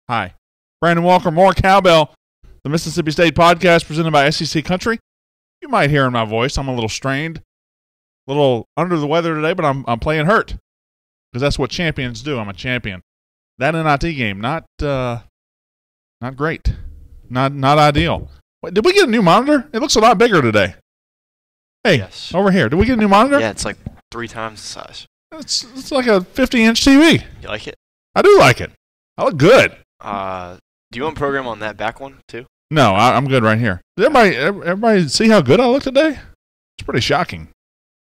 Hi. Brandon Walker, more Cowbell, the Mississippi State podcast presented by SEC Country. You might hear in my voice I'm a little strained, a little under the weather today, but I'm playing hurt because that's what champions do. I'm a champion. That NIT game, not great, not ideal. Wait, did we get a new monitor? It looks a lot bigger today. Hey, yes. Over here. Did we get a new monitor? Yeah, it's like 3 times the size. It's like a 50-inch TV. You like it? I do like it. I look good. Do you want to program on that back one too? No, I'm good right here. Did everybody see how good I look today? It's pretty shocking.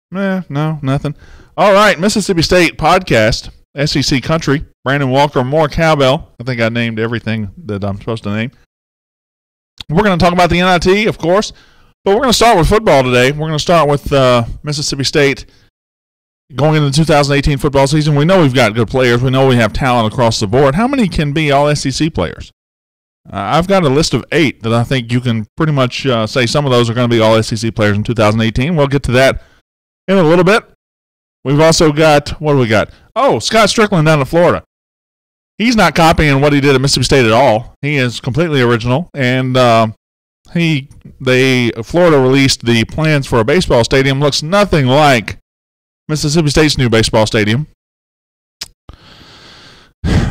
No, nothing. All right, Mississippi State podcast, SEC Country. Brandon Walker, more Cowbell. I think I named everything that I'm supposed to name. We're going to talk about the NIT, of course, but we're going to start with football today. We're going to start with Mississippi State going into the 2018 football season. We know we've got good players. We know we have talent across the board. How many can be all SEC players? I've got a list of 8 that I think you can pretty much say some of those are going to be all SEC players in 2018. We'll get to that in a little bit. We've also got, what do we got? Oh, Scott Strickland down in Florida. He's not copying what he did at Mississippi State at all. He is completely original, and Florida released the plans for a baseball stadium. Looks nothing like Mississippi State's new baseball stadium.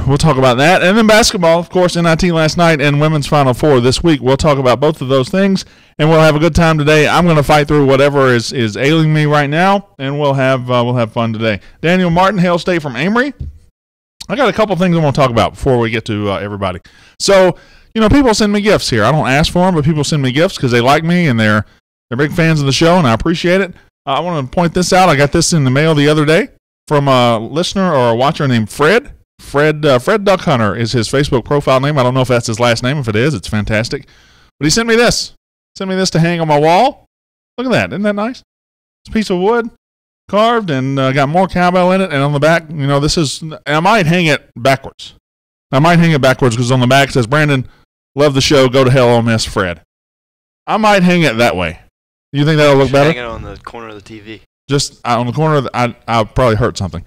We'll talk about that. And then basketball, of course, NIT last night and women's Final Four this week. We'll talk about both of those things, and we'll have a good time today. I'm going to fight through whatever is ailing me right now, and we'll have fun today. Daniel Martin, Hail State from Amory. I got a couple things I want to talk about before we get to everybody. So, people send me gifts here. I don't ask for them, but people send me gifts because they like me and they're big fans of the show, and I appreciate it. I want to point this out. I got this in the mail the other day from a listener or a watcher named Fred. Fred Duck Hunter is his Facebook profile name. I don't know if that's his last name. If it is, it's fantastic. But he sent me this. Sent me this to hang on my wall. Look at that. Isn't that nice? It's a piece of wood, carved, and got more cowbell in it. And on the back, this is, I might hang it backwards. Because on the back it says, Brandon, love the show. Go to hell, Ole Miss, Fred. I might hang it that way. You think that'll look better? Hang it on the corner of the TV. Just on the corner of I'll probably hurt something.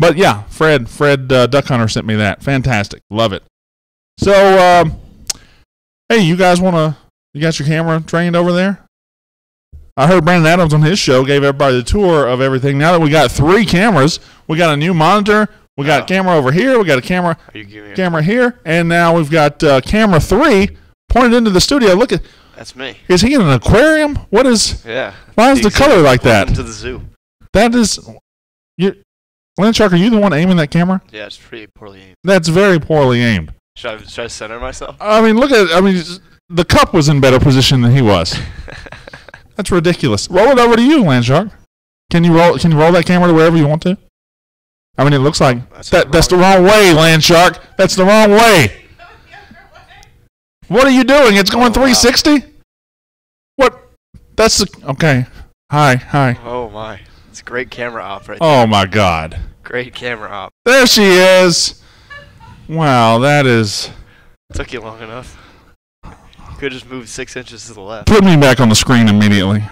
But yeah, Fred Duck Hunter sent me that. Fantastic. Love it. So, hey, you got your camera trained over there? I heard Brandon Adams on his show gave everybody the tour of everything. Now that we got 3 cameras, we got a new monitor, we got a camera over here, we got a camera here, and now we've got camera 3 pointed into the studio. Look at that's me. Is he in an aquarium? What is? Yeah. Why is the color like that? Welcome to the zoo. That is. Landshark, are you the one aiming that camera? Yeah, it's pretty poorly aimed. That's very poorly aimed. Should I center myself? I mean, the cup was in better position than he was. That's ridiculous. Roll it over to you, Landshark. Can you roll that camera to wherever you want to? I mean, it looks like that's the wrong way, Landshark. That's the wrong way. What are you doing? It's going 360? What? That's okay. Hi. Oh my. It's a great camera op right there. Oh my God. Great camera op. There she is. Wow, that is. Took you long enough. You could have just moved 6 inches to the left. Put me back on the screen immediately.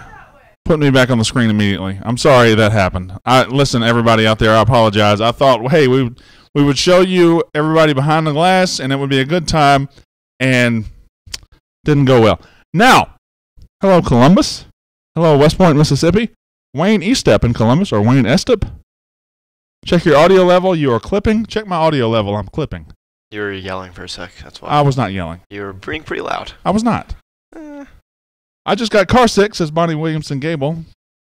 I'm sorry that happened. Listen, everybody out there, I apologize. I thought, hey, we would show you everybody behind the glass, and it would be a good time, and didn't go well. Now, hello, Columbus. Hello, West Point, Mississippi. Wayne Estep in Columbus, or Wayne Estep. Check your audio level. You are clipping. Check my audio level. I'm clipping. You were yelling for a sec. That's why. I was not yelling. You were being pretty loud. I was not. I just got car sick, says Bonnie Williamson Gable.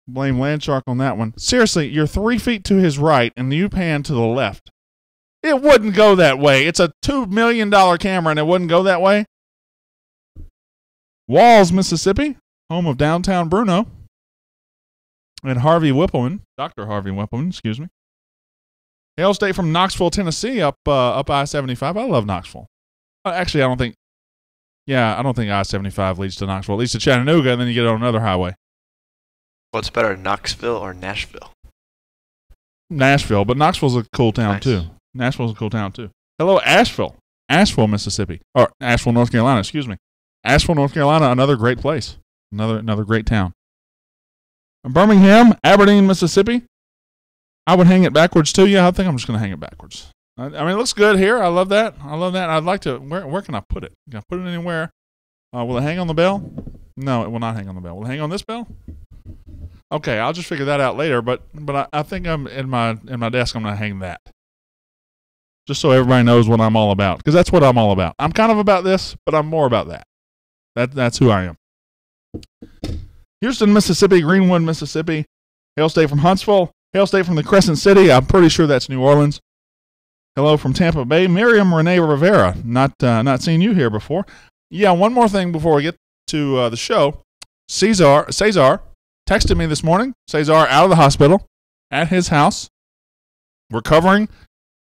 Blame Landshark on that one. Seriously, you're 3 feet to his right, and you pan to the left. It wouldn't go that way. It's a $2 million camera, and it wouldn't go that way. Walls, Mississippi, home of downtown Bruno. And Harvey Whippleman, Dr. Harvey Whippleman, excuse me. Hail State from Knoxville, Tennessee, up I-75. I love Knoxville. Actually, I don't think I-75 leads to Knoxville. It leads to Chattanooga, and then you get on another highway. What's better, Knoxville or Nashville? Nashville, but Knoxville's a cool town, too. Nashville's a cool town, too. Hello, Asheville, Mississippi. Or Asheville, North Carolina, excuse me. Asheville, North Carolina, another great place. Another great town. Birmingham, Aberdeen, Mississippi. I would hang it backwards too. Yeah, I think I'm just going to hang it backwards. I mean, it looks good here. I love that. I'd like to. Where can I put it? Can I put it anywhere? Will it hang on the bell? No, it will not hang on the bell. Will it hang on this bell? Okay, I'll just figure that out later. But I think I'm in my desk. I'm gonna hang that, just so everybody knows what I'm all about. Because that's what I'm all about. I'm kind of about this, but I'm more about that. That's who I am. Houston, Mississippi, Greenwood, Mississippi. Hail State from Huntsville. Hail State from the Crescent City. I'm pretty sure that's New Orleans. Hello from Tampa Bay. Miriam Renee Rivera. Not seen you here before. Yeah, one more thing before we get to the show. Cesar texted me this morning. Cesar out of the hospital, at his house, recovering.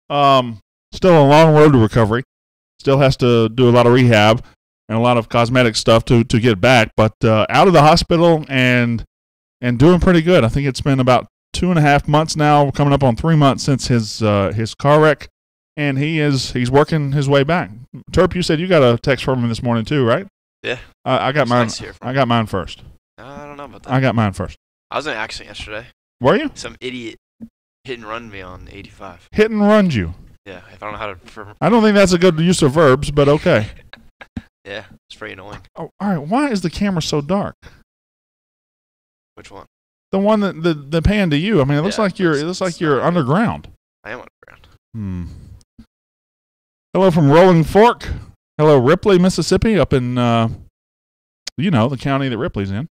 Still a long road to recovery. Still has to do a lot of rehab and a lot of cosmetic stuff to get back. But out of the hospital and doing pretty good. I think it's been about 2.5 months now, coming up on 3 months since his car wreck, and he's working his way back. Terp, you said you got a text from him this morning too, right? Yeah. I got mine. Nice I got mine first. I don't know about that. I got mine first. I was in an accident yesterday. Were you? Some idiot hit and run me on 85. Hit and run you. Yeah, if I don't know how to. I don't think that's a good use of verbs, but okay. Yeah, it's pretty annoying. Oh, all right. Why is the camera so dark? Which one? The one that pan to you. I mean, it looks like you're underground. I am underground. Hello from Rolling Fork. Hello, Ripley, Mississippi, up in the county that Ripley's in.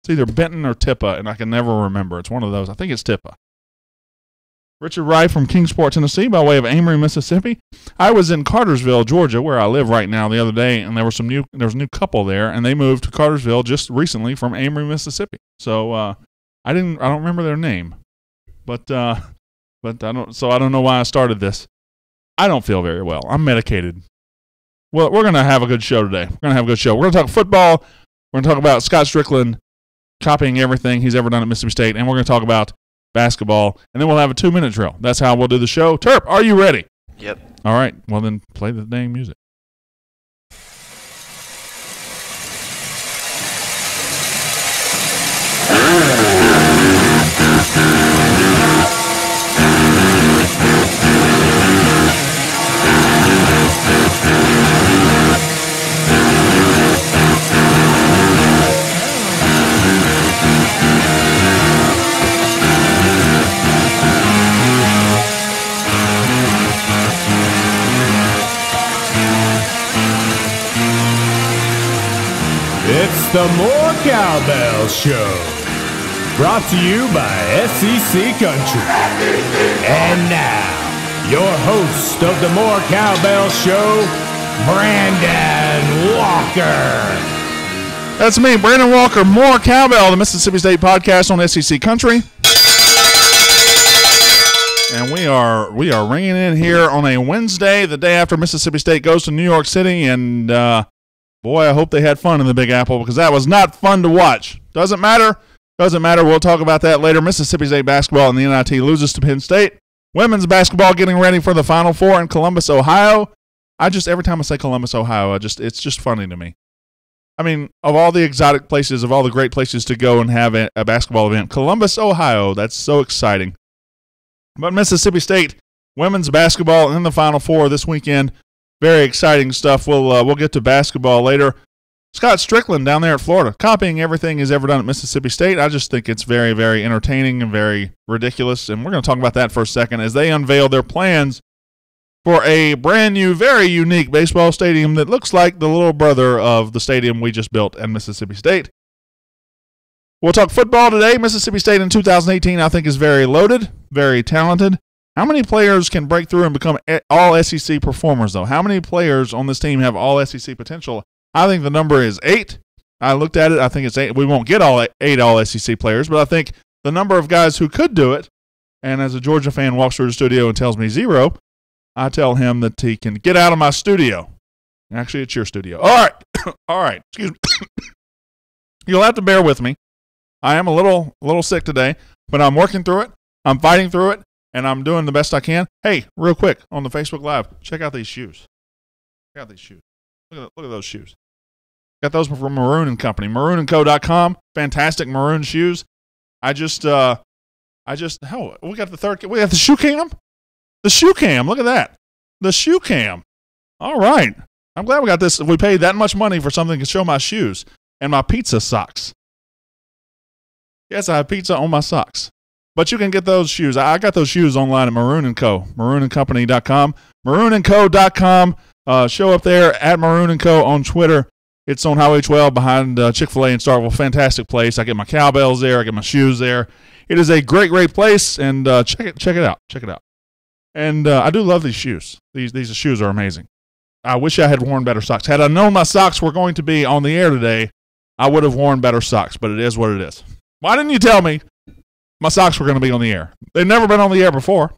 It's either Benton or Tippa, and I can never remember. It's one of those. I think it's Tippa. Richard Wright from Kingsport, Tennessee, by way of Amory, Mississippi. I was in Cartersville, Georgia, where I live right now, the other day, and there was a new couple there, and they moved to Cartersville just recently from Amory, Mississippi. So I don't remember their name, but I don't know why I started this. I don't feel very well. I'm medicated. Well, we're gonna have a good show today. We're gonna talk football. We're gonna talk about Scott Strickland copying everything he's ever done at Mississippi State, and we're gonna talk about basketball, and then we'll have a 2-minute drill. That's how we'll do the show. Terp, are you ready? Yep. All right. Well, then play the dang music. It's the More Cowbell Show, brought to you by SEC Country. And now, your host of the More Cowbell Show, Brandon Walker. That's me, Brandon Walker, More Cowbell, the Mississippi State podcast on SEC Country. And we are ringing in here on a Wednesday, the day after Mississippi State goes to New York City, and boy, I hope they had fun in the Big Apple, because that was not fun to watch. Doesn't matter. We'll talk about that later. Mississippi State basketball in the NIT loses to Penn State. Women's basketball getting ready for the Final Four in Columbus, Ohio. Every time I say Columbus, Ohio, it's just funny to me. I mean, of all the exotic places, of all the great places to go and have a basketball event, Columbus, Ohio, that's so exciting. But Mississippi State women's basketball in the Final Four this weekend. Very exciting stuff. We'll get to basketball later. Scott Strickland down there at Florida, copying everything he's ever done at Mississippi State. I just think it's very, very entertaining and very ridiculous. And we're going to talk about that for a second as they unveil their plans for a brand new, very unique baseball stadium that looks like the little brother of the stadium we just built at Mississippi State. We'll talk football today. Mississippi State in 2018, I think, is very loaded, very talented. How many players can break through and become all SEC performers, though? How many players on this team have all SEC potential? I think the number is 8. I looked at it. I think it's 8. We won't get all 8 all SEC players, but I think the number of guys who could do it, and as a Georgia fan walks through the studio and tells me 0, I tell him that he can get out of my studio. Actually, it's your studio. All right. All right. Excuse me. You'll have to bear with me. I am a little sick today, but I'm working through it. I'm fighting through it. And I'm doing the best I can. Hey, real quick, on the Facebook Live, check out these shoes. Check out these shoes. Look at those shoes. Got those from Maroon & Company. MaroonandCo.com. Fantastic maroon shoes. We got the shoe cam. The shoe cam. Look at that. The shoe cam. All right. I'm glad we got this. We paid that much money for something to show my shoes and my pizza socks. Yes, I have pizza on my socks. But you can get those shoes. I got those shoes online at Maroon & Co. MaroonandCompany.com. MaroonandCo.com. Show up there at Maroon & Co. on Twitter. It's on Highway 12 behind Chick-fil-A in Starkville. Fantastic place. I get my cowbells there. I get my shoes there. It is a great, great place, and check it out. Check it out. And I do love these shoes. These shoes are amazing. I wish I had worn better socks. Had I known my socks were going to be on the air today, I would have worn better socks, but it is what it is. Why didn't you tell me my socks were going to be on the air? They've never been on the air before.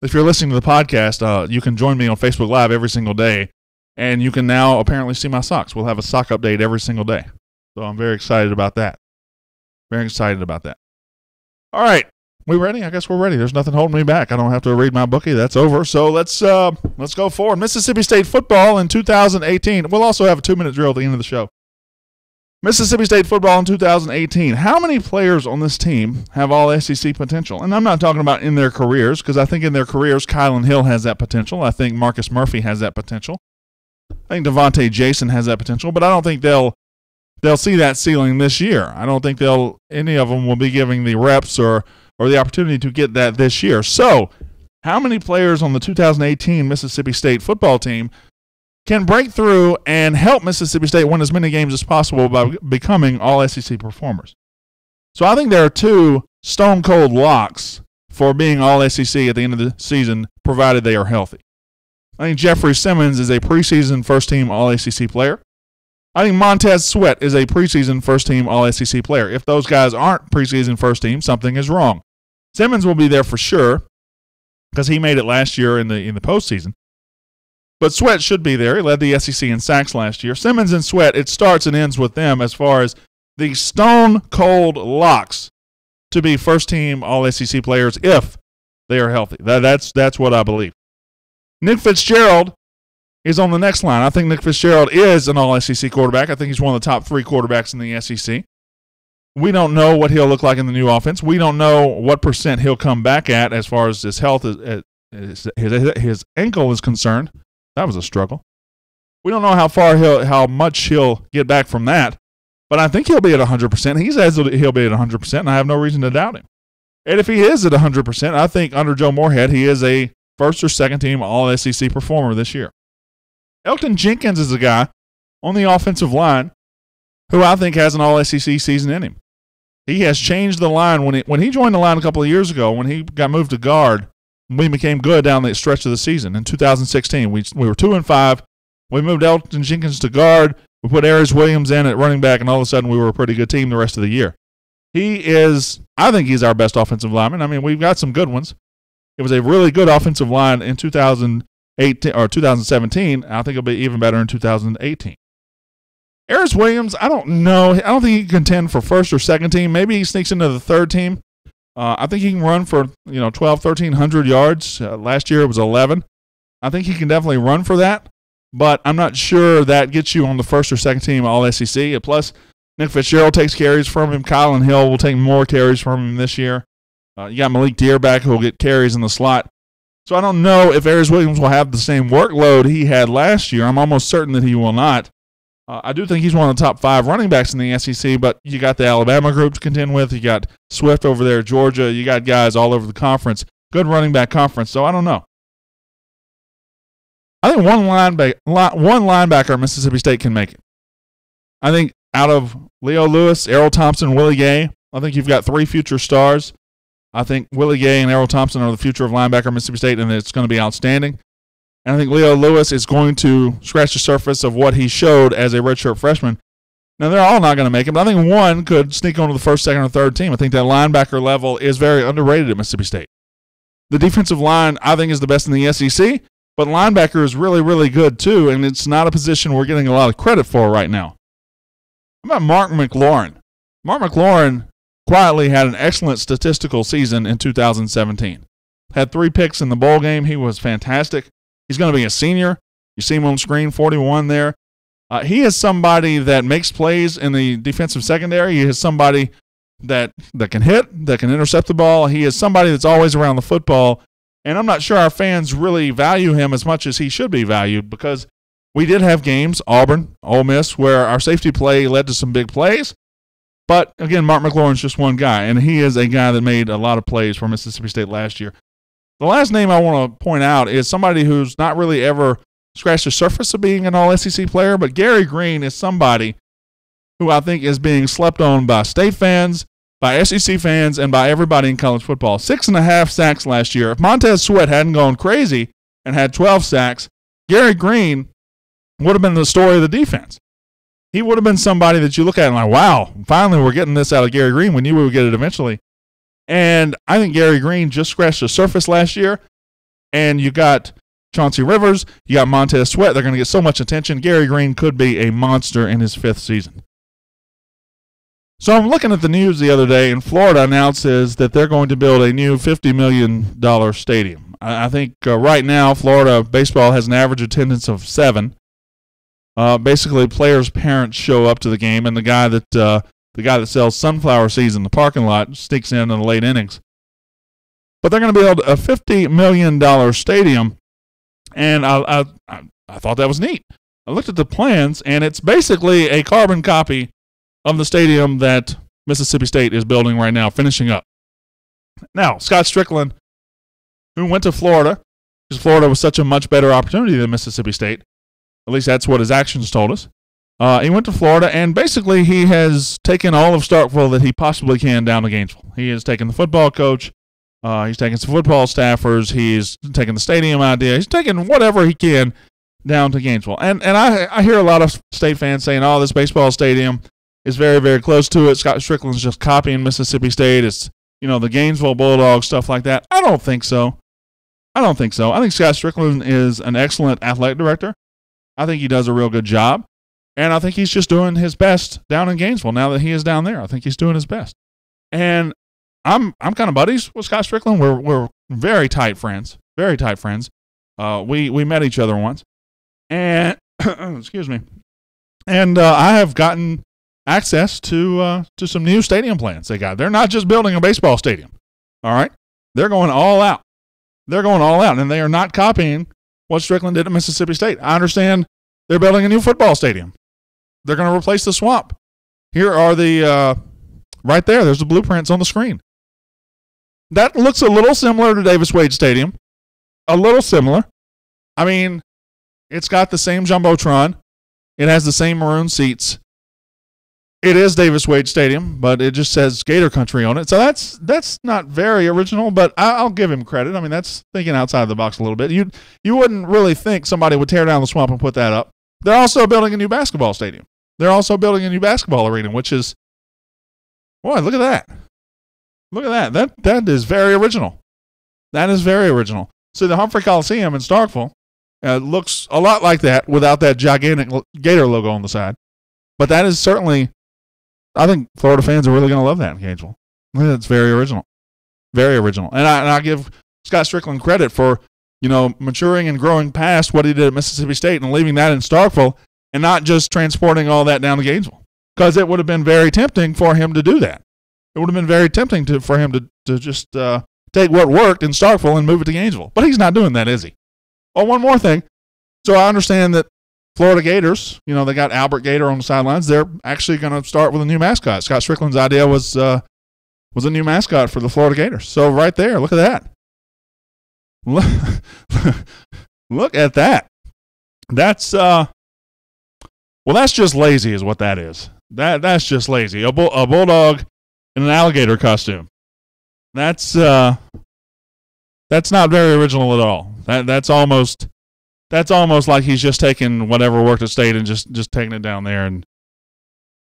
If you're listening to the podcast, you can join me on Facebook Live every single day, and you can now apparently see my socks. We'll have a sock update every single day. So I'm very excited about that. Very excited about that. All right. We ready? I guess we're ready. There's nothing holding me back. I don't have to read my bookie. That's over. So let's go forward. Mississippi State football in 2018. We'll also have a 2-minute drill at the end of the show. Mississippi State football in 2018. How many players on this team have all SEC potential? And I'm not talking about in their careers, because I think in their careers, Kylan Hill has that potential. I think Marcus Murphy has that potential. I think Devontae Jason has that potential, but I don't think they'll see that ceiling this year. I don't think any of them will be giving the reps or the opportunity to get that this year. So, how many players on the 2018 Mississippi State football team can break through and help Mississippi State win as many games as possible by becoming all SEC performers? So, I think there are 2 stone-cold locks for being all SEC at the end of the season, provided they are healthy. I think Jeffrey Simmons is a preseason first-team all-SEC player. I think Montez Sweat is a preseason first-team all-SEC player. If those guys aren't preseason first-team, something is wrong. Simmons will be there for sure because he made it last year in the postseason. But Sweat should be there. He led the SEC in sacks last year. Simmons and Sweat, it starts and ends with them as far as the stone-cold locks to be first-team all-SEC players if they are healthy. That's what I believe. Nick Fitzgerald is on the next line. I think Nick Fitzgerald is an all-SEC quarterback. I think he's one of the top 3 quarterbacks in the SEC. We don't know what he'll look like in the new offense. We don't know what percent he'll come back at as far as his health, his ankle is concerned. That was a struggle. We don't know how much he'll get back from that, but I think he'll be at 100%. He says he'll be at 100%, and I have no reason to doubt him. And if he is at 100%, I think under Joe Moorhead, he is a first or second team all-SEC performer this year. Elton Jenkins is a guy on the offensive line who I think has an all-SEC season in him. He has changed the line. When he joined the line a couple of years ago, when he got moved to guard, we became good down the stretch of the season. In 2016, we were 2-5. We moved Elton Jenkins to guard. We put Aries Williams in at running back, and all of a sudden we were a pretty good team the rest of the year. I think he's our best offensive lineman. I mean, we've got some good ones. It was a really good offensive line in 2018 or 2017. I think it'll be even better in 2018. Aries Williams, I don't know. I don't think he can contend for first or second team. Maybe he sneaks into the third team. I think he can run for 1,300 yards. Last year it was 11. I think he can definitely run for that, but I'm not sure that gets you on the first or second team all-SEC. Plus, Nick Fitzgerald takes carries from him. Kylan Hill will take more carries from him this year. You got Malik Deer back who will get carries in the slot. So I don't know if Aries Williams will have the same workload he had last year. I'm almost certain that he will not. I do think he's one of the top 5 running backs in the SEC, but you got the Alabama group to contend with. You got Swift over there, Georgia. You got guys all over the conference. Good running back conference, so I don't know. I think one linebacker Mississippi State can make it. I think out of Leo Lewis, Errol Thompson, Willie Gay, I think you've got 3 future stars. I think Willie Gay and Errol Thompson are the future of linebacker Mississippi State, and it's going to be outstanding. And I think Leo Lewis is going to scratch the surface of what he showed as a redshirt freshman. Now, they're all not going to make it, but I think one could sneak onto the first, second, or third team. I think that linebacker level is very underrated at Mississippi State. The defensive line, I think, is the best in the SEC, but linebacker is really, really good too, and it's not a position we're getting a lot of credit for right now. How about Mark McLaurin? Mark McLaurin quietly had an excellent statistical season in 2017. Had 3 picks in the bowl game. He was fantastic. He's going to be a senior. You see him on screen, 41 there. He is somebody that makes plays in the defensive secondary. He is somebody that can hit, that can intercept the ball. He is somebody that's always around the football, and I'm not sure our fans really value him as much as he should be valued, because we did have games, Auburn, Ole Miss, where our safety play led to some big plays. But, again, Mark McLaurin's just one guy, and he is a guy that made a lot of plays for Mississippi State last year. The last name I want to point out is somebody who's not really ever scratched the surface of being an all-SEC player, but Gary Green is somebody who I think is being slept on by state fans, by SEC fans, and by everybody in college football. 6.5 sacks last year. If Montez Sweat hadn't gone crazy and had 12 sacks, Gary Green would have been the story of the defense. He would have been somebody that you look at and like, wow, finally we're getting this out of Gary Green. We knew we would get it eventually. And I think Gary Green just scratched the surface last year. And you got Chauncey Rivers, you got Montez Sweat. They're going to get so much attention. Gary Green could be a monster in his 5th season. So I'm looking at the news the other day, and Florida announces that they're going to build a new $50 million stadium. I think right now Florida baseball has an average attendance of 7. Basically, players' parents show up to the game, and the guy that sells sunflower seeds in the parking lot sneaks in the late innings. But they're going to build a $50 million stadium, and I thought that was neat. I looked at the plans, and it's basically a carbon copy of the stadium that Mississippi State is building right now, finishing up. Now, Scott Strickland, who went to Florida, because Florida was such a much better opportunity than Mississippi State, at least that's what his actions told us. He went to Florida, and basically he has taken all of Starkville that he possibly can down to Gainesville. He has taken the football coach, he's taken some football staffers, he's taken the stadium idea, he's taken whatever he can down to Gainesville. And I hear a lot of state fans saying, oh, this baseball stadium is very, very close to it. Scott Strickland's just copying Mississippi State. It's, the Gainesville Bulldogs, stuff like that. I don't think so. I think Scott Strickland is an excellent athletic director. I think he does a real good job. And I think he's just doing his best down in Gainesville now that he is down there. I think he's doing his best. And I'm kind of buddies with Scott Strickland. We're very tight friends. Very tight friends. We met each other once. And, excuse me. And I have gotten access to some new stadium plans they got. They're not just building a baseball stadium, all right? They're going all out. And they are not copying what Strickland did at Mississippi State. I understand they're building a new football stadium. They're going to replace the swamp. Here are the, right there's the blueprints on the screen. That looks a little similar to Davis Wade Stadium. A little similar. I mean, it's got the same Jumbotron. It has the same maroon seats. It is Davis Wade Stadium, but it just says Gator Country on it. So that's not very original, but I'll give him credit. I mean, that's thinking outside the box a little bit. You wouldn't really think somebody would tear down the swamp and put that up. They're also building a new basketball stadium. They're also building a new basketball arena, which is, boy, look at that. Look at that. That is very original. That is very original. So the Humphrey Coliseum in Starkville looks a lot like that without that gigantic Gator logo on the side. But that is certainly, I think Florida fans are really going to love that in Gainesville. It's very original. Very original. And I give Scott Strickland credit for, maturing and growing past what he did at Mississippi State and leaving that in Starkville and not just transporting all that down to Gainesville. Because it would have been very tempting for him to do that. It would have been very tempting for him to just take what worked in Starkville and move it to Gainesville. But he's not doing that, is he? Oh, one more thing. So I understand that Florida Gators, they got Albert Gator on the sidelines. They're actually going to start with a new mascot. Scott Strickland's idea was a new mascot for the Florida Gators. So right there, look at that. Look at that. That's that's just lazy, is what that is. That's just lazy. A bulldog in an alligator costume. That's not very original at all. That's almost like he's just taking whatever worked at State and just taking it down there. And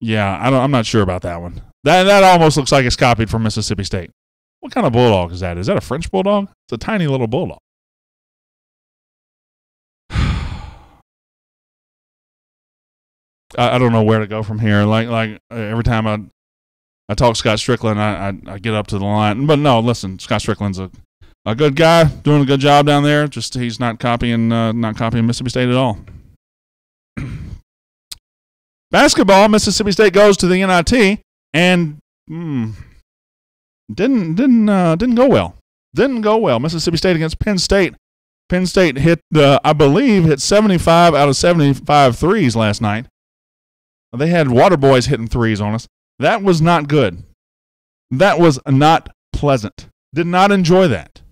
yeah, I'm not sure about that one. That almost looks like it's copied from Mississippi State. What kind of bulldog is that? Is that a French bulldog? It's a tiny little bulldog. I don't know where to go from here. Like every time I talk Scott Strickland, I get up to the line. But no, listen, Scott Strickland's a good guy, doing a good job down there. Just he's not copying Mississippi State at all. Basketball, Mississippi State goes to the NIT, and didn't go well. Didn't go well. Mississippi State against Penn State. Penn State hit 75 out of 75 threes last night. They had water boys hitting threes on us. That was not good. That was not pleasant. Did not enjoy that.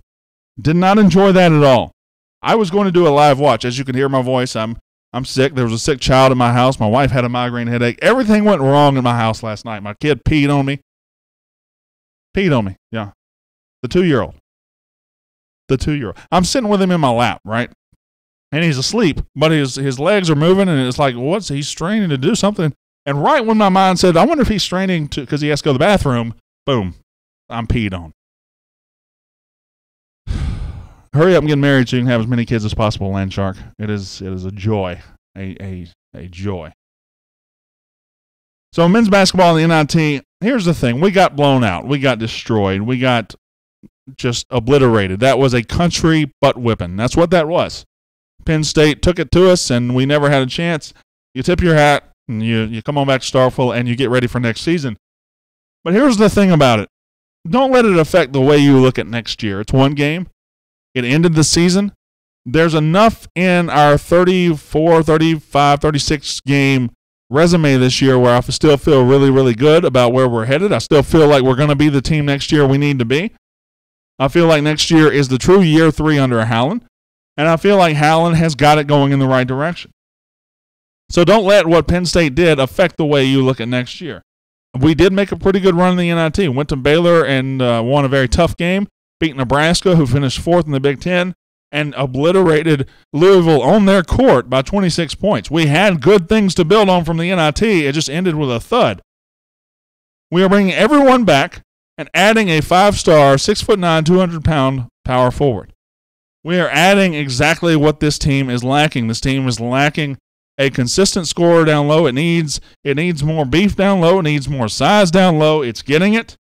Did not enjoy that at all. I was going to do a live watch. As you can hear my voice, I'm sick. There was a sick child in my house. My wife had a migraine headache. Everything went wrong in my house last night. My kid peed on me. Yeah. The 2-year-old. I'm sitting with him in my lap, right? And he's asleep, but his legs are moving, and it's like, he's straining to do something. And right when my mind said, I wonder if he's straining because he has to go to the bathroom, boom, I'm peed on. Hurry up and get married so you can have as many kids as possible, Land Shark. It is a joy, a joy. So men's basketball in the NIT, here's the thing. We got blown out. We got destroyed. We got just obliterated. That was a country butt whipping. That's what that was. Penn State took it to us, and we never had a chance. You tip your hat, and you come on back to Starkville, and you get ready for next season. But here's the thing about it. Don't let it affect the way you look at next year. It's one game. It ended the season. There's enough in our 34, 35, 36 game resume this year where I still feel really, really good about where we're headed. I still feel like we're going to be the team next year we need to be. I feel like next year is the true year 3 under Howland, and I feel like Howland has got it going in the right direction. So don't let what Penn State did affect the way you look at next year. We did make a pretty good run in the NIT. Went to Baylor and won a very tough game, beat Nebraska, who finished 4th in the Big Ten, and obliterated Louisville on their court by 26 points. We had good things to build on from the NIT. It just ended with a thud. We are bringing everyone back and adding a 5-star, 6'9", 200-pound power forward. We are adding exactly what this team is lacking. This team is lacking a consistent scorer down low. It needs more beef down low. It needs more size down low. It's getting it.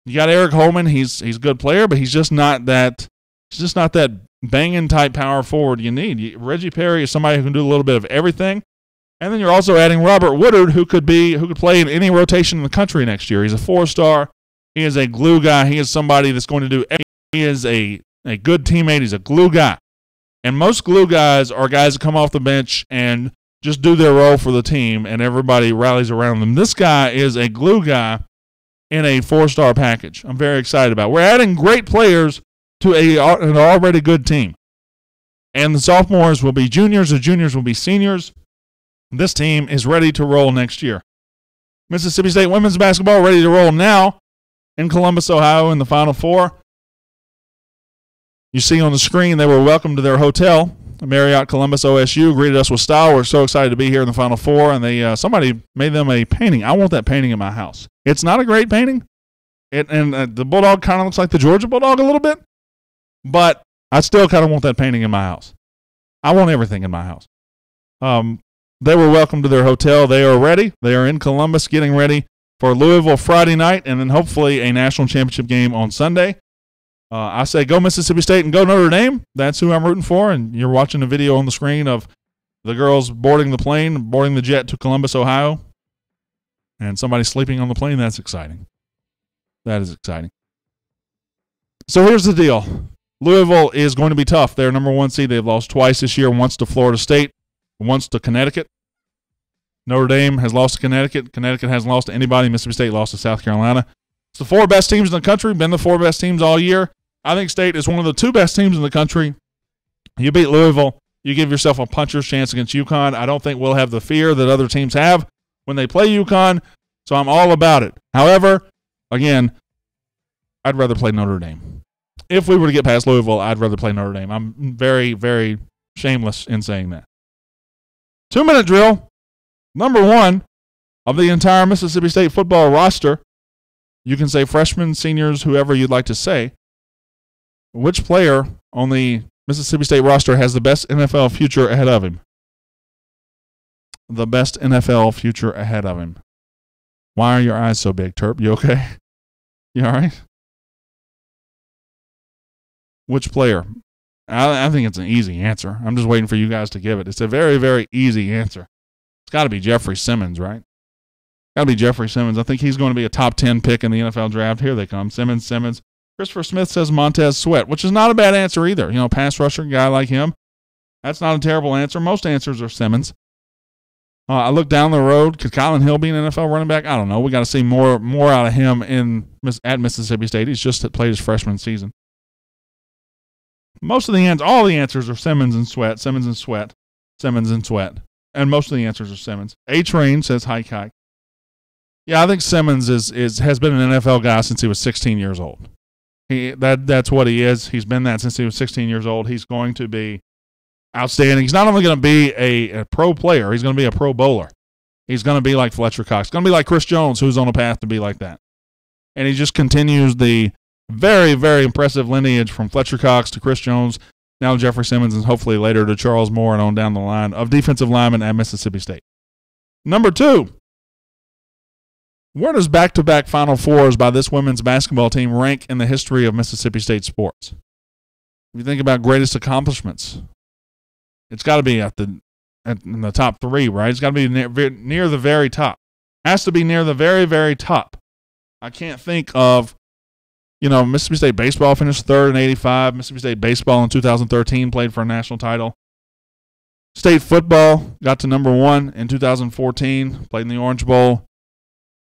You got Eric Holman. He's a good player, but he's just not that banging type power forward you need. Reggie Perry is somebody who can do a little bit of everything. And then you're also adding Robert Woodard, who could play in any rotation in the country next year. He's a 4-star. He is a glue guy. He is somebody that's going to do everything. He is a good teammate. He's a glue guy. And most glue guys are guys that come off the bench and just do their role for the team, and everybody rallies around them. This guy is a glue guy in a 4-star package. I'm very excited about it. We're adding great players to an already good team. And the sophomores will be juniors. The juniors will be seniors. This team is ready to roll next year. Mississippi State women's basketball ready to roll now in Columbus, Ohio in the Final Four. You see on the screen they were welcomed to their hotel. Marriott Columbus OSU greeted us with style. We're so excited to be here in the Final Four, and somebody made them a painting. I want that painting in my house. It's not a great painting, the Bulldog kind of looks like the Georgia Bulldog a little bit, but I still kind of want that painting in my house. I want everything in my house. They were welcomed to their hotel. They are ready. They are in Columbus getting ready for Louisville Friday night, and then hopefully a national championship game on Sunday. I say go Mississippi State and go Notre Dame. That's who I'm rooting for, and you're watching a video on the screen of the girls boarding the jet to Columbus, Ohio, and somebody sleeping on the plane. That's exciting. That is exciting. So here's the deal. Louisville is going to be tough. They're number 1 seed. They've lost twice this year, once to Florida State, once to Connecticut. Notre Dame has lost to Connecticut. Connecticut hasn't lost to anybody. Mississippi State lost to South Carolina. It's the 4 best teams in the country, been the 4 best teams all year. I think State is one of the 2 best teams in the country. You beat Louisville, you give yourself a puncher's chance against UConn. I don't think we'll have the fear that other teams have when they play UConn, so I'm all about it. However, again, I'd rather play Notre Dame. If we were to get past Louisville, I'd rather play Notre Dame. I'm very, very shameless in saying that. 2-minute drill. Number 1 of the entire Mississippi State football roster. You can say freshmen, seniors, whoever you'd like to say. Which player on the Mississippi State roster has the best NFL future ahead of him? The best NFL future ahead of him. Why are your eyes so big, Terp? You okay? You all right? Which player? I think it's an easy answer. I'm just waiting for you guys to give it. It's a very, very easy answer. It's got to be Jeffrey Simmons, right? Got to be Jeffrey Simmons. I think he's going to be a top 10 pick in the NFL draft. Here they come. Simmons. Christopher Smith says Montez Sweat, which is not a bad answer either. You know, pass rusher, guy like him. That's not a terrible answer. Most answers are Simmons. I look down the road. Could Colin Hill be an NFL running back? I don't know. We got to see more out of him at Mississippi State. He's just played his freshman season. All the answers are Simmons and Sweat, Simmons and Sweat, Simmons and Sweat. And most of the answers are Simmons. A-Train says hike. Yeah, I think Simmons has been an NFL guy since he was 16 years old. That's what he is. He's been that since he was 16 years old. He's going to be outstanding. He's not only going to be a pro player, he's going to be a pro bowler. He's going to be like Fletcher Cox. He's going to be like Chris Jones, who's on a path to be like that. And he just continues the very, very impressive lineage from Fletcher Cox to Chris Jones, now Jeffrey Simmons, and hopefully later to Charles Moore and on down the line of defensive linemen at Mississippi State. Number 2, where does back-to-back Final Fours by this women's basketball team rank in the history of Mississippi State sports? If you think about greatest accomplishments, it's got to be in the top 3, right? It's got to be near the very top. Has to be near the very, very top. I can't think of, Mississippi State baseball finished 3rd in 85. Mississippi State baseball in 2013 played for a national title. State football got to number 1 in 2014, played in the Orange Bowl.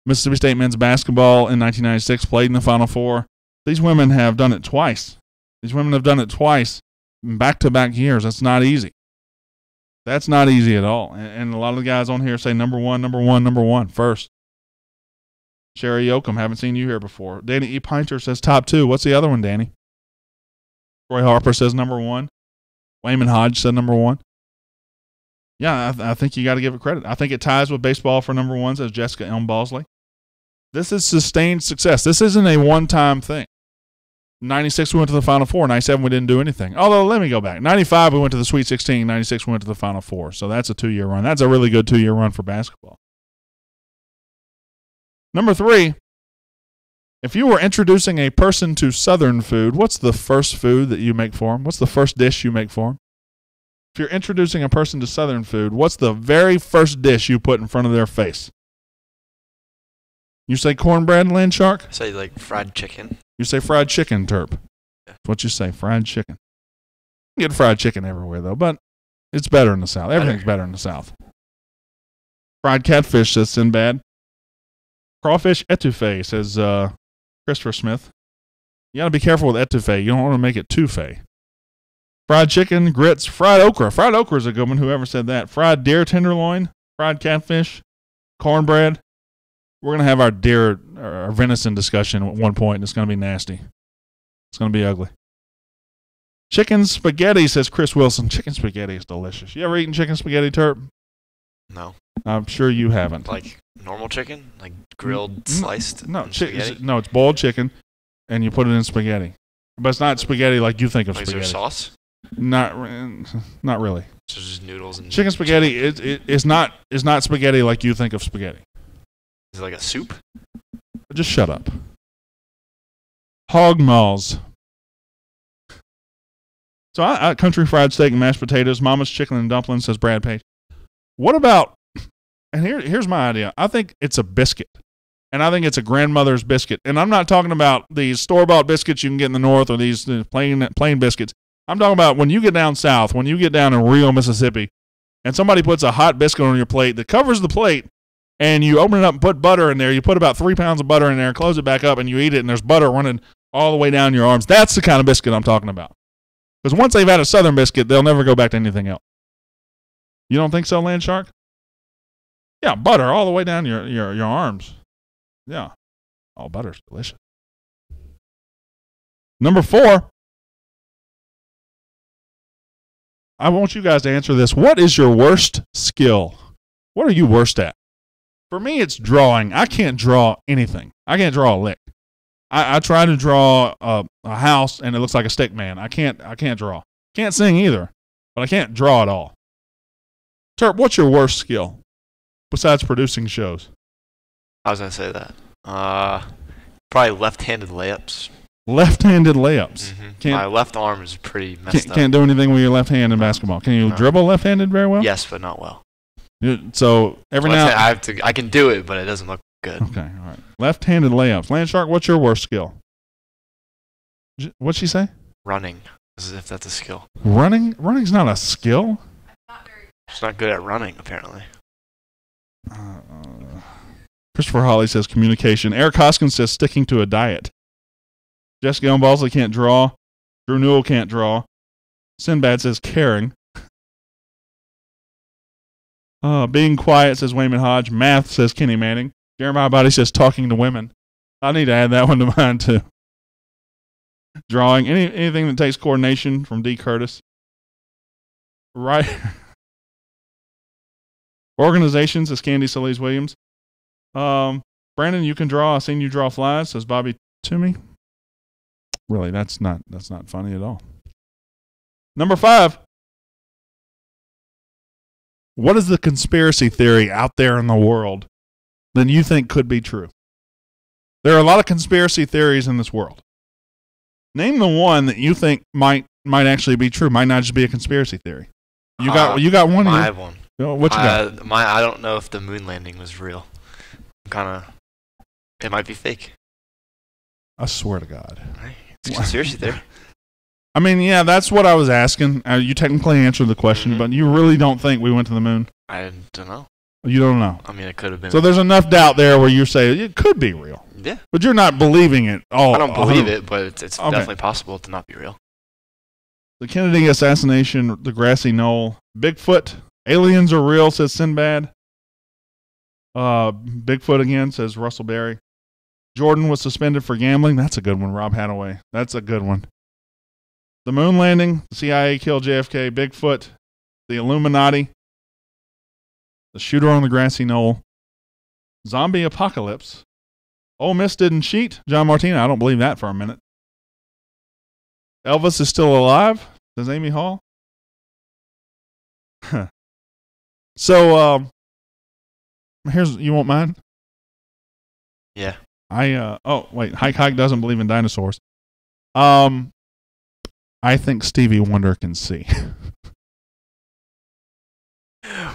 Mississippi State men's basketball in 1996 played in the Final Four. These women have done it twice. In back-to-back years. That's not easy. That's not easy at all. And a lot of the guys on here say number one first. Sherry Yoakum, haven't seen you here before. Danny E. Pinter says top 2. What's the other one, Danny? Troy Harper says number 1. Wayman Hodge said number 1. Yeah, I think you got to give it credit. I think it ties with baseball for number 1, says Jessica Elm Balsley. This is sustained success. This isn't a one-time thing. 96, we went to the Final Four. 97, we didn't do anything. Although, let me go back. 95, we went to the Sweet 16. 96, we went to the Final Four. So that's a 2-year run. That's a really good 2-year run for basketball. Number 3, if you were introducing a person to Southern food, what's the first food that you make for them? What's the first dish you make for them? If you're introducing a person to Southern food, what's the very first dish you put in front of their face? You say cornbread, Landshark? I say like fried chicken. You say fried chicken, Terp. Yeah. That's what you say, fried chicken. You get fried chicken everywhere, though, but it's better in the South. Everything's better in the South. Fried catfish, says Sinbad. Crawfish etouffee, says Christopher Smith. You got to be careful with etouffee. You don't want to make it touffee. Fried chicken, grits, fried okra. Fried okra is a good one, whoever said that. Fried deer tenderloin, fried catfish, cornbread. We're going to have our venison discussion at one point, and it's going to be nasty. It's going to be ugly. Chicken spaghetti, says Chris Wilson. Chicken spaghetti is delicious. You ever eaten chicken spaghetti, Terp? No. I'm sure you haven't. Like normal chicken? Like grilled, sliced? No, it's boiled chicken, and you put it in spaghetti. But it's not spaghetti like you think of spaghetti. Is there sauce? Not really. So just noodles and chicken spaghetti is not spaghetti like you think of spaghetti. Is it like a soup? Just shut up. Hog maws. So I country fried steak and mashed potatoes, Mama's chicken and dumplings, says Brad Page. What about, and here's my idea. I think it's a biscuit. And I think it's a grandmother's biscuit. And I'm not talking about these store-bought biscuits you can get in the north or these plain biscuits. I'm talking about when you get down south, when you get down in Rio, Mississippi, and somebody puts a hot biscuit on your plate that covers the plate, and you open it up and put butter in there. You put about 3 pounds of butter in there, close it back up, and you eat it, and there's butter running all the way down your arms. That's the kind of biscuit I'm talking about. Because once they've had a Southern biscuit, they'll never go back to anything else. You don't think so, Landshark? Yeah, butter all the way down your arms. Yeah. Oh, butter's delicious. Number 4. I want you guys to answer this. What is your worst skill? What are you worst at? For me, it's drawing. I can't draw anything. I can't draw a lick. I try to draw a house, and it looks like a stick man. I can't draw. Can't sing either, but I can't draw at all. Terp, what's your worst skill besides producing shows? I was going to say that. Probably left-handed layups. Left-handed layups. Mm-hmm. My left arm is pretty messed up. Can't do anything with your left hand in basketball. Can you dribble left-handed very well? Yes, but not well. So every Well, now. I can do it, but it doesn't look good. Okay, all right. Left-handed layups. Landshark, what's your worst skill? What'd she say? Running, as if that's a skill. Running? Running's not a skill. She's not good at running, apparently. Christopher Hawley says communication. Eric Hoskins says sticking to a diet. Jessica Balsley can't draw. Drew Newell can't draw. Sinbad says caring. Being quiet says Wayman Hodge. Math says Kenny Manning. Jeremiah Body says talking to women. I need to add that one to mine too. Drawing. Anything that takes coordination from D. Curtis. Right. Organizations says Candy Solis Williams. Brandon, you can draw. I've seen you draw flies, says Bobby Toomey. Really, that's not funny at all. Number 5. What is the conspiracy theory out there in the world that you think could be true? There are a lot of conspiracy theories in this world. Name the one that you think might actually be true. Might not just be a conspiracy theory. You got one. I have one. What you got? I don't know if the moon landing was real. It might be fake. I swear to God. It's a conspiracy theory. I mean, yeah, that's what I was asking. You technically answered the question, but you really don't think we went to the moon? I don't know. You don't know. I mean, it could have been. So there's enough doubt there where you say it could be real. Yeah. But you're not believing it all. I don't believe it, but it's definitely possible to not be real. The Kennedy assassination, the grassy knoll, Bigfoot, aliens are real, says Sinbad. Bigfoot again, says Russell Berry. Jordan was suspended for gambling. That's a good one, Rob Hadaway. That's a good one. The moon landing, the CIA killed JFK, Bigfoot, the Illuminati, the shooter on the grassy knoll, zombie apocalypse, Ole Miss didn't cheat, John Martina. I don't believe that for a minute. Elvis is still alive, says Amy Hall. So, you want mine? Yeah. Hike doesn't believe in dinosaurs. I think Stevie Wonder can see.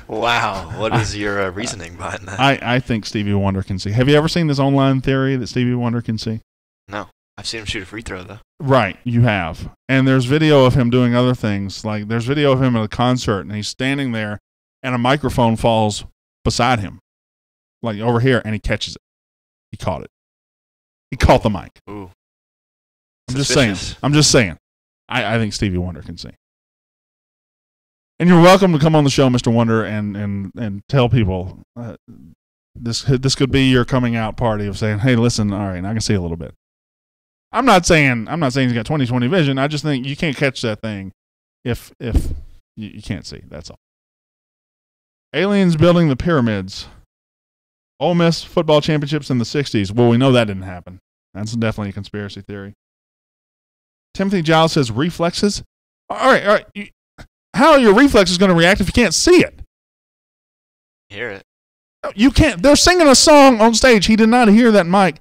Wow. What is your reasoning behind that? I think Stevie Wonder can see. Have you ever seen this online theory that Stevie Wonder can see? No. I've seen him shoot a free throw, though. Right, you have. And there's video of him doing other things. Like, there's video of him at a concert, and he's standing there, and a microphone falls beside him. Like, over here, and he catches it. He caught it. He caught the mic. Ooh. I'm just saying. I think Stevie Wonder can sing. And you're welcome to come on the show, Mr. Wonder, and tell people this could be your coming out party of saying, hey, listen, all right, I can see a little bit. I'm not saying he's got 20/20 vision. I just think you can't catch that thing if you can't see. That's all. Aliens building the pyramids. Ole Miss football championships in the 60s. Well, we know that didn't happen. That's definitely a conspiracy theory. Timothy Giles says reflexes. All right. How are your reflexes going to react if you can't see it? Hear it. You can't. They're singing a song on stage. He did not hear that mic.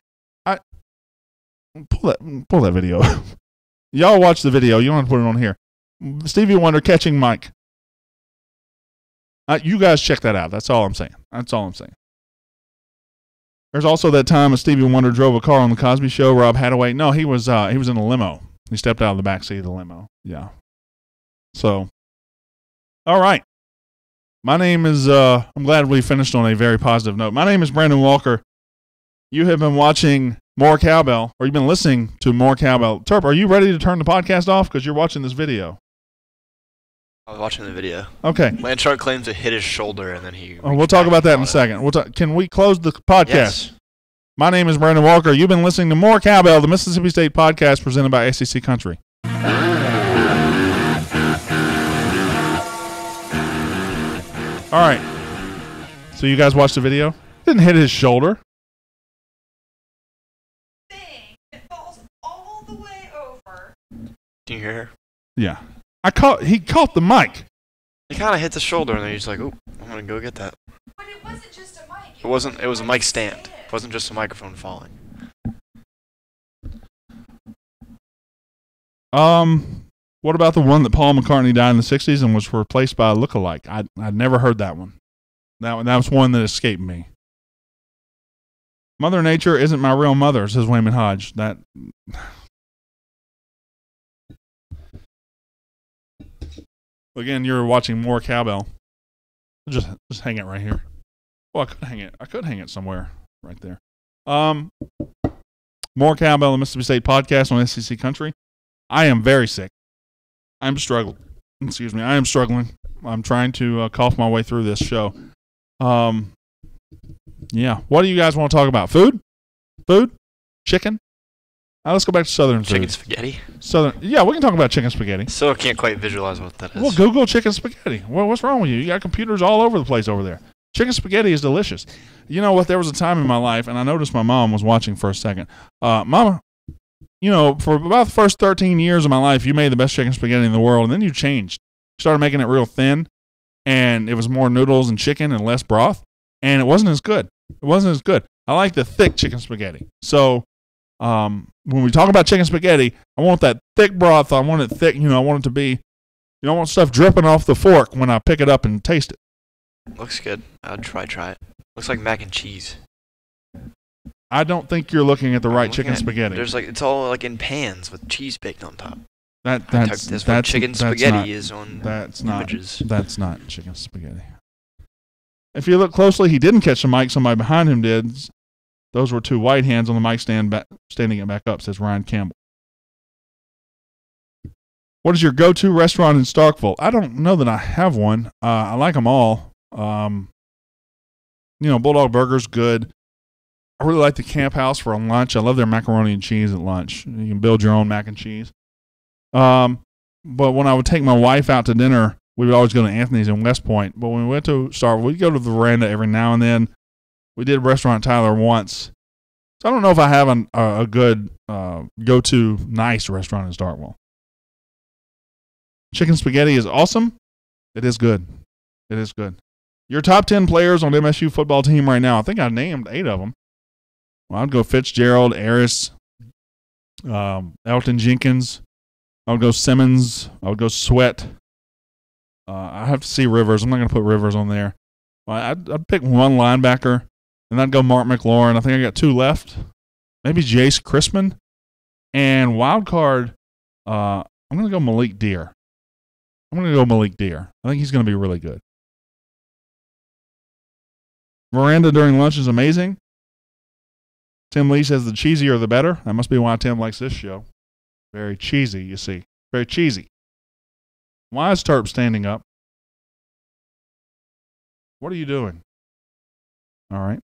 Pull that video. Y'all watch the video. You don't have to put it on here. Stevie Wonder catching mic. You guys check that out. That's all I'm saying. There's also that time a Stevie Wonder drove a car on the Cosby Show. Rob Hadaway. No, he was in a limo. He stepped out of the back seat of the limo. Yeah. So, all right. My name is. I'm glad we finished on a very positive note. My name is Brandon Walker. You have been watching More Cowbell, or you've been listening to More Cowbell. Terp, are you ready to turn the podcast off because you're watching this video? I was watching the video. Okay. Landshark claims to hit his shoulder, and then he. We'll talk about that in a second. Can we close the podcast? Yes. My name is Brandon Walker. You've been listening to More Cowbell, the Mississippi State podcast presented by SEC Country. All right. So you guys watched the video? Didn't hit his shoulder. It falls all the way over. Can you hear her? Yeah. He caught the mic. He kind of hit the shoulder, and then he's like, "Oh, I'm gonna go get that." But it wasn't just a mic. It was a mic stand. It wasn't just a microphone falling. What about the one that Paul McCartney died in the 60s and was replaced by a lookalike? I'd never heard that one. That was one that escaped me. Mother Nature isn't my real mother, says Wayman Hodge. That. Again, you're watching more Cowbell. Just hang it right here. Well, I could hang it somewhere right there. More Cowbell, the Mississippi State podcast on SEC Country. I am very sick. I'm struggling. Excuse me. I am struggling. I'm trying to cough my way through this show. Yeah. What do you guys want to talk about? Food? Chicken? Let's go back to Southern food. Chicken spaghetti? Yeah, we can talk about chicken spaghetti. So I can't quite visualize what that is. Well, Google chicken spaghetti. What's wrong with you? You got computers all over the place over there. Chicken spaghetti is delicious. You know what? There was a time in my life, and I noticed my mom was watching for a second. Mama, for about the first 13 years of my life, you made the best chicken spaghetti in the world, and then you changed. You started making it real thin, and it was more noodles and chicken and less broth, and it wasn't as good. I like the thick chicken spaghetti. So when we talk about chicken spaghetti, I want that thick broth. I want it thick. I want it to be, I want stuff dripping off the fork when I pick it up and taste it. Looks good. I'd try it. Looks like mac and cheese. I don't think you're looking at the right chicken spaghetti. It's all like in pans with cheese baked on top. That's what chicken spaghetti is on images. That's not chicken spaghetti. If you look closely, he didn't catch the mic. Somebody behind him did. Those were two white hands on the mic standing it back up, says Ryan Campbell. What is your go-to restaurant in Starkville? I don't know that I have one. I like them all. Bulldog Burger's good. I really like the Camp House for lunch. I love their macaroni and cheese at lunch. You can build your own mac and cheese. But when I would take my wife out to dinner, we would always go to Anthony's in West Point. But when we went to Starkville, we'd go to the Veranda every now and then. We did Restaurant Tyler once. So I don't know if I have a good go-to nice restaurant in Starkville. Chicken spaghetti is awesome. It is good. Your top 10 players on the MSU football team right now. I think I named 8 of them. Well, I'd go Fitzgerald, Harris, Elton Jenkins. I would go Simmons. I would go Sweat. I have to see Rivers. I'm not going to put Rivers on there. I'd pick one linebacker, and I'd go Mark McLaurin. I think I got 2 left. Maybe Jace Christman. And wild card, I'm going to go Malik Deer. I think he's going to be really good. Veranda during lunch is amazing. Tim Lee says the cheesier the better. That must be why Tim likes this show. Very cheesy, you see. Very cheesy. Why is Terp standing up? What are you doing? All right.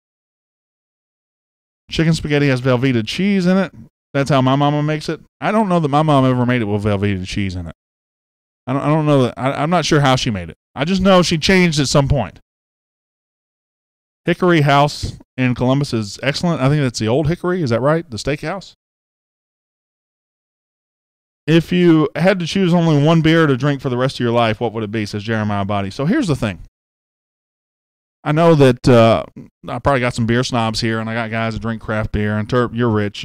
Chicken spaghetti has Velveeta cheese in it. That's how my mama makes it. I don't know that my mom ever made it with Velveeta cheese in it. I don't know that. I'm not sure how she made it. I just know she changed at some point. Hickory House in Columbus is excellent. I think that's the old Hickory. Is that right? The steakhouse? If you had to choose only one beer to drink for the rest of your life, what would it be, says Jeremiah Body. So here's the thing. I know that I probably got some beer snobs here, and I got guys that drink craft beer. And Terp, you're rich.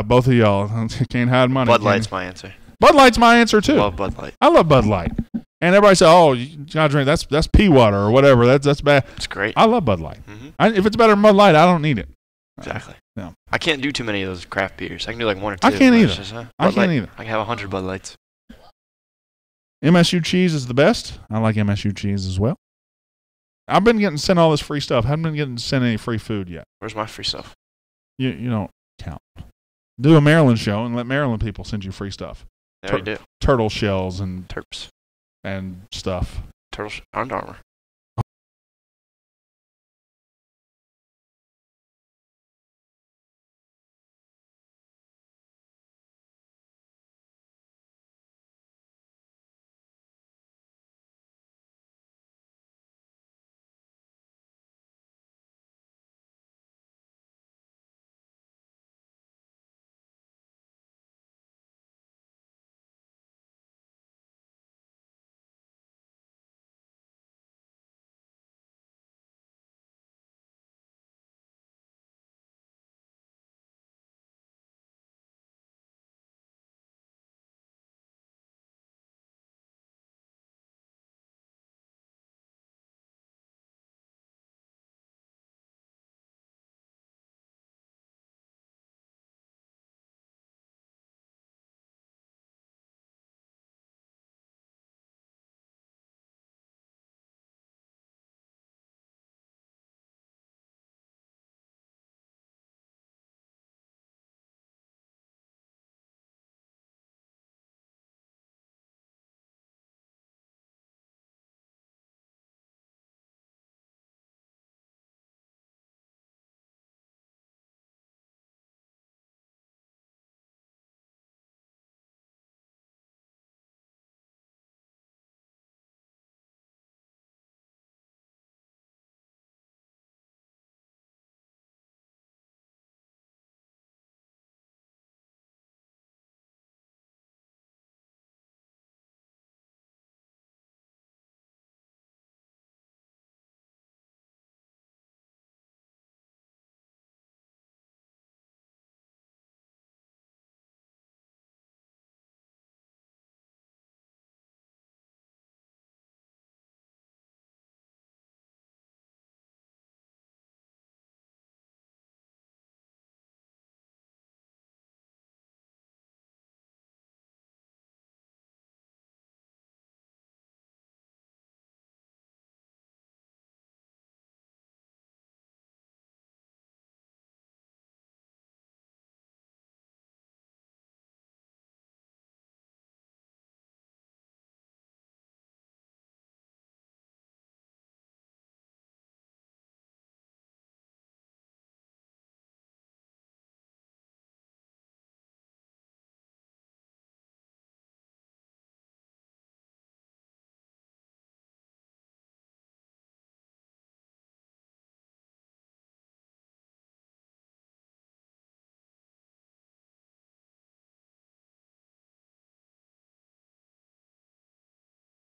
Both of y'all can't hide money. Bud Light's my answer. Bud Light's my answer too. Love Bud Light. I love Bud Light. And everybody says, "Oh, you gotta drink that's pea water or whatever. That's bad." It's great. I love Bud Light. Mm-hmm. If it's better than Bud Light, I don't need it. Exactly. No. I can't do too many of those craft beers. I can do like 1 or 2. I can't either. I can have 100 Bud Lights. MSU cheese is the best. I like MSU cheese as well. I've been getting sent all this free stuff. Haven't been getting sent any free food yet. Where's my free stuff? You don't count. Do a Maryland show and let Maryland people send you free stuff. They already do. Turtle shells and Terps. and stuff. Under Armour.